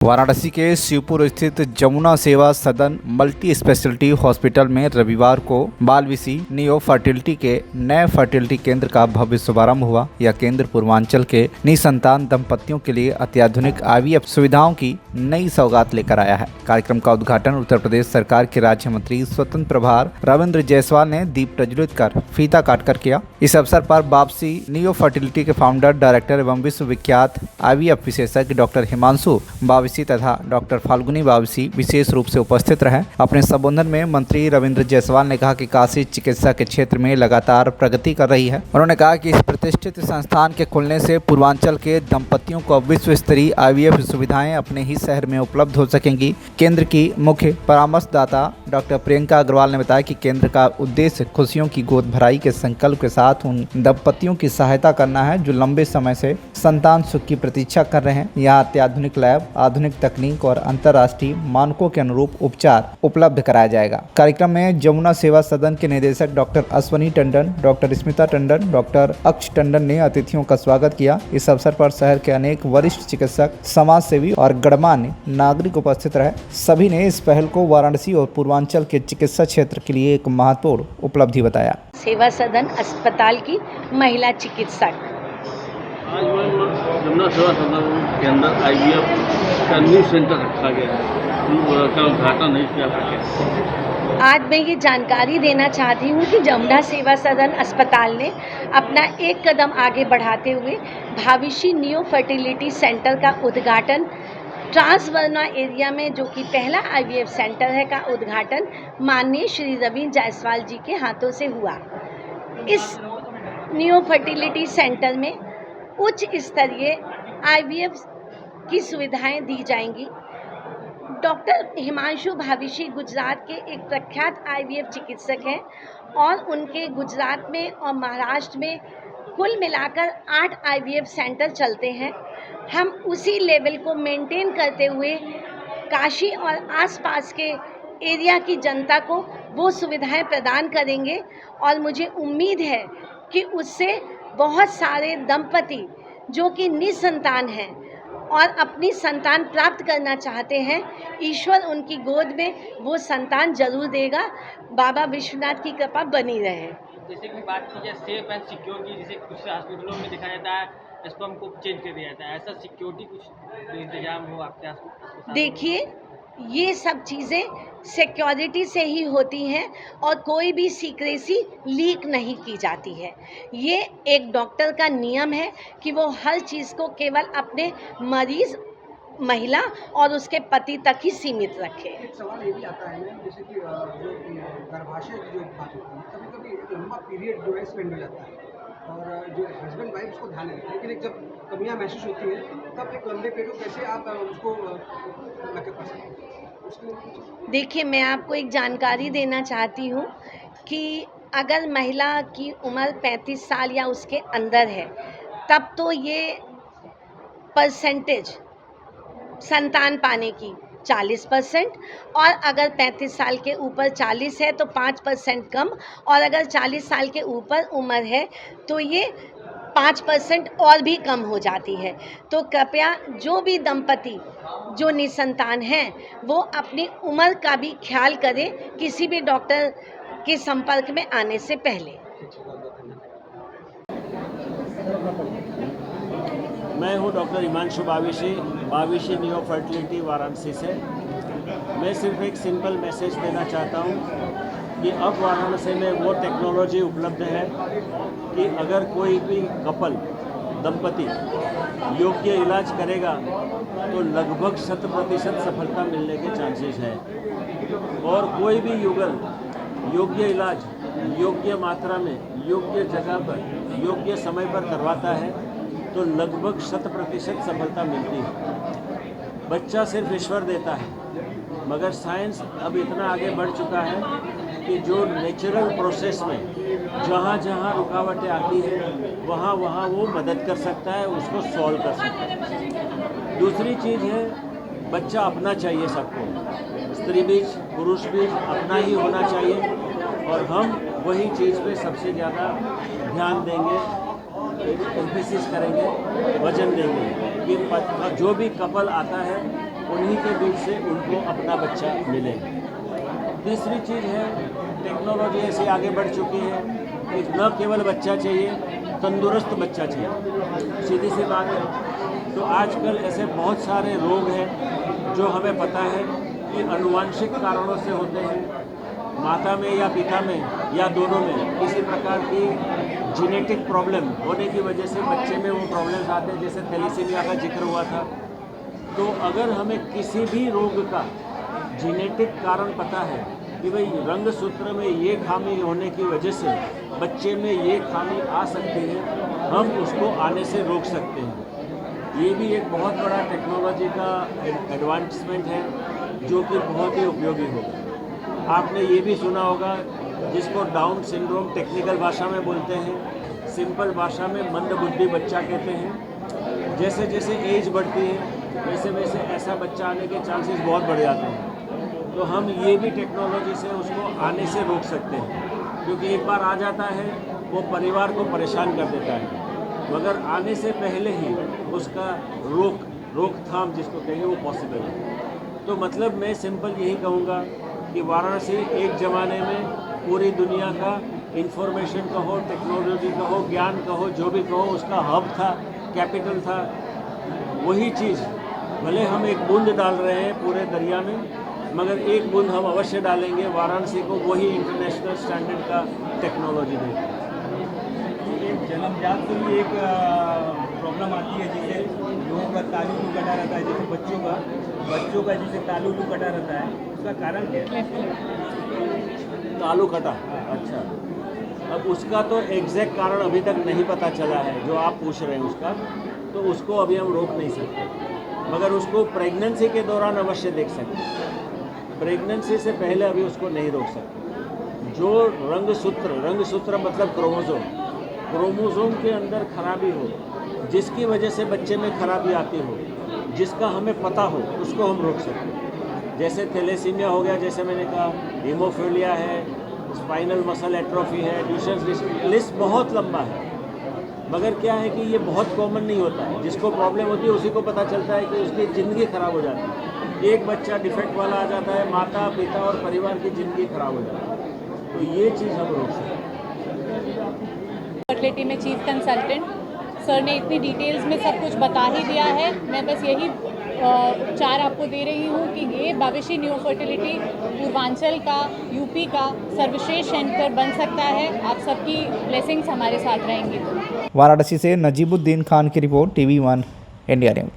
वाराणसी के शिवपुर स्थित जमुना सेवा सदन मल्टी स्पेशलिटी हॉस्पिटल में रविवार को बालविसी नियो फर्टिलिटी के नए फर्टिलिटी केंद्र का भव्य शुभारंभ हुआ। यह केंद्र पूर्वांचल के निसंतान दंपतियों के लिए अत्याधुनिक IVF सुविधाओं की नई सौगात लेकर आया है। कार्यक्रम का उद्घाटन उत्तर प्रदेश सरकार के राज्य मंत्री स्वतंत्र प्रभार रविंद्र जायसवाल ने दीप प्रज्वलित कर फीता काटकर किया। इस अवसर पर बापसी नियो फर्टिलिटी के फाउंडर, डायरेक्टर एवं विश्वविख्यात IVF विशेषज्ञ डॉक्टर हिमांशु बाविसी तथा डॉक्टर फाल्गुनी बाविसी विशेष रूप से उपस्थित रहे। अपने संबोधन में मंत्री रविंद्र जायसवाल ने कहा कि काशी चिकित्सा के क्षेत्र में लगातार प्रगति कर रही है। उन्होंने कहा कि इस प्रतिष्ठित संस्थान के खुलने से पूर्वांचल के दंपतियों को विश्व स्तरीय IVF सुविधाएं अपने ही शहर में उपलब्ध हो सकेंगी। केंद्र की मुख्य परामर्शदाता डॉक्टर प्रियंका अग्रवाल ने बताया कि केंद्र का उद्देश्य खुशियों की गोद भराई के संकल्प के साथ उन दंपतियों की सहायता करना है जो लंबे समय से संतान सुख की प्रतीक्षा कर रहे हैं। यहाँ अत्याधुनिक लैब, आधुनिक तकनीक और अंतर्राष्ट्रीय मानकों के अनुरूप उपचार उपलब्ध कराया जाएगा। कार्यक्रम में जमुना सेवा सदन के निदेशक doctor Ashwani Tandon, doctor Smita Tandon, doctor अक्ष टंडन ने अतिथियों का स्वागत किया। इस अवसर पर शहर के अनेक वरिष्ठ चिकित्सक, समाज सेवी और गणमान्य नागरिक उपस्थित रहे। सभी ने इस पहल को वाराणसी और पूर्वांचल के चिकित्सा क्षेत्र के लिए एक महत्वपूर्ण उपलब्धि बताया। सेवा सदन अस्पताल की महिला चिकित्सक आज मैं जमुना सेवा सदन के अंदर IVF का न्यू सेंटर रखा गया है, का उद्घाटन नहीं किया गया। आज मैं ये जानकारी देना चाहती हूँ कि जमुना सेवा सदन अस्पताल ने अपना एक कदम आगे बढ़ाते हुए भाविशी नियो फर्टिलिटी सेंटर का उद्घाटन ट्रांसवर्ना एरिया में, जो कि पहला IVF सेंटर है, का उद्घाटन माननीय श्री रविंद्र जायसवाल जी के हाथों से हुआ। इस नियो फर्टिलिटी सेंटर में उच्च स्तरीय IVF की सुविधाएं दी जाएंगी। डॉक्टर हिमांशु भाविशी गुजरात के एक प्रख्यात IVF चिकित्सक हैं और उनके गुजरात में और महाराष्ट्र में कुल मिलाकर 8 IVF सेंटर चलते हैं। हम उसी लेवल को मेंटेन करते हुए काशी और आसपास के एरिया की जनता को वो सुविधाएं प्रदान करेंगे और मुझे उम्मीद है कि उससे बहुत सारे दंपति जो कि निसंतान हैं और अपनी संतान प्राप्त करना चाहते हैं, ईश्वर उनकी गोद में वो संतान जरूर देगा। बाबा विश्वनाथ की कृपा बनी रहे। जैसे कि बात की जाए सेफ एंड सिक्योर की, जैसे कुछ हॉस्पिटलों में दिखाया जाता है स्पर्म को चेंज कर दिया जाता है, ऐसा सिक्योरिटी कुछ इंतजाम हो आपके आसपास? देखिए, ये सब चीज़ें सिक्योरिटी से ही होती हैं और कोई भी सीक्रेसी लीक नहीं की जाती है। ये एक डॉक्टर का नियम है कि वो हर चीज़ को केवल अपने मरीज, महिला और उसके पति तक ही सीमित रखे। एक सवाल ये भी आता है ना, जैसे कि जो गर्भाशय की जो बात होती है, कभी-कभी एक लंबा पीरियड जो है स्पेंड हो जाता है और जो हस्बैंड वाइफ उसको ध्यान रखते हैं, लेकिन एक जब कमियां महसूस होती है तब एक लंबे पीरियड को कैसे आप उसको मैकअप कर सकते हैं? देखिए, मैं आपको एक जानकारी देना चाहती हूँ कि अगर महिला की उम्र 35 साल या उसके अंदर है तब तो ये परसेंटेज संतान पाने की 40%, और अगर 35 साल के ऊपर 40 है तो 5% कम, और अगर 40 साल के ऊपर उम्र है तो ये 5% और भी कम हो जाती है। तो कृपया जो भी दंपति जो निसंतान हैं वो अपनी उम्र का भी ख्याल करें किसी भी डॉक्टर के संपर्क में आने से पहले। मैं हूं doctor Himanshu Bavishi neo fertility Varanasi से। मैं सिर्फ एक सिंपल मैसेज देना चाहता हूं कि अब वाराणसी में वो टेक्नोलॉजी उपलब्ध है कि अगर कोई भी कपल, दंपति योग्य इलाज करेगा तो लगभग 100% सफलता मिलने के चांसेस हैं। और कोई भी युगल योग्य इलाज योग्य मात्रा में, योग्य जगह पर, योग्य समय पर करवाता है तो लगभग 100% सफलता मिलती है। बच्चा सिर्फ ईश्वर देता है, मगर साइंस अब इतना आगे बढ़ चुका है कि जो नेचुरल प्रोसेस में जहाँ जहाँ रुकावटें आती हैं वहाँ वहाँ वो मदद कर सकता है, उसको सॉल्व कर सकता है। दूसरी चीज़ है, बच्चा अपना चाहिए सबको, स्त्री बीज पुरुष बीज अपना ही होना चाहिए, और हम वही चीज़ पे सबसे ज़्यादा ध्यान देंगे, एम्फेसिस करेंगे, वजन देंगे कि जो भी कपल आता है उन्हीं के बीच से उनको अपना बच्चा मिले। तीसरी चीज़ है, टेक्नोलॉजी ऐसे आगे बढ़ चुकी है कि न केवल बच्चा चाहिए, तंदुरुस्त बच्चा चाहिए। सीधी सी बात है। तो आजकल ऐसे बहुत सारे रोग हैं जो हमें पता है कि अनुवांशिक कारणों से होते हैं। माता में या पिता में या दोनों में किसी प्रकार की जेनेटिक प्रॉब्लम होने की वजह से बच्चे में वो प्रॉब्लम्स आते हैं, जैसे थैलेसीमिया का जिक्र हुआ था। तो अगर हमें किसी भी रोग का जेनेटिक कारण पता है कि भाई रंगसूत्र में ये खामी होने की वजह से बच्चे में ये खामी आ सकती है, हम उसको आने से रोक सकते हैं। ये भी एक बहुत बड़ा टेक्नोलॉजी का एडवांसमेंट है जो कि बहुत ही उपयोगी होगा। आपने ये भी सुना होगा जिसको डाउन सिंड्रोम टेक्निकल भाषा में बोलते हैं, सिंपल भाषा में मंदबुद्धि बच्चा कहते हैं। जैसे जैसे एज बढ़ती है वैसे वैसे ऐसा बच्चा आने के चांसेस बहुत बढ़ जाते हैं। तो हम ये भी टेक्नोलॉजी से उसको आने से रोक सकते हैं, क्योंकि एक बार आ जाता है वो परिवार को परेशान कर देता है, मगर आने से पहले ही उसका रोकथाम जिसको कहेंगे वो पॉसिबल है। तो मतलब मैं सिंपल यही कहूँगा कि वाराणसी एक ज़माने में पूरी दुनिया का इंफॉर्मेशन कहो, टेक्नोलॉजी कहो, ज्ञान कहो, जो भी कहो, उसका हब था, कैपिटल था। वही चीज़ भले हम एक बूंद डाल रहे हैं पूरे दरिया में, मगर एक बूंद हम अवश्य डालेंगे, वाराणसी को वही इंटरनेशनल स्टैंडर्ड का टेक्नोलॉजी देगा। एक जन्मजात से भी एक प्रॉब्लम आती है, जैसे लोगों का तालू कटा रहता है, जैसे बच्चों का जैसे तालू कटा रहता है, उसका कारण क्या है? तालू कटा, अच्छा। अब उसका तो एग्जैक्ट कारण अभी तक नहीं पता चला है जो आप पूछ रहे हैं उसका, तो उसको अभी हम रोक नहीं सकते, मगर उसको प्रेगनेंसी के दौरान अवश्य देख सकते हैं। प्रेगनेंसी से पहले अभी उसको नहीं रोक सकते। जो रंगसूत्र मतलब क्रोमोसोम के अंदर खराबी हो, जिसकी वजह से बच्चे में खराबी आती हो, जिसका हमें पता हो, उसको हम रोक सकते हैं। जैसे थैलेसीमिया हो गया, जैसे मैंने कहा, हीमोफीलिया है, स्पाइनल मसल एट्रोफी है, ड्यूशेन्स, लिस्ट बहुत लंबा है। मगर क्या है कि ये बहुत कॉमन नहीं होता है। जिसको प्रॉब्लम होती है उसी को पता चलता है कि उसकी ज़िंदगी खराब हो जाती है। एक बच्चा डिफेक्ट वाला आ जाता है, माता पिता और परिवार की ज़िंदगी खराब हो जाती है। तो ये चीज़ हम रोक सकते हैं। फर्टिलिटी में चीफ कंसल्टेंट सर ने इतनी डिटेल्स में सब कुछ बता ही दिया है। मैं बस यही उपचार आपको दे रही हूँ कि ये भविष्य न्यू फर्टिलिटी पूर्वांचल का, यूपी का सर्वश्रेष्ठ सेंटर बन सकता है। आप सबकी ब्लेसिंग्स हमारे साथ रहेंगी। वाराणसी से नजीबुद्दीन खान की रिपोर्ट, TV1 इंडिया न्यूज।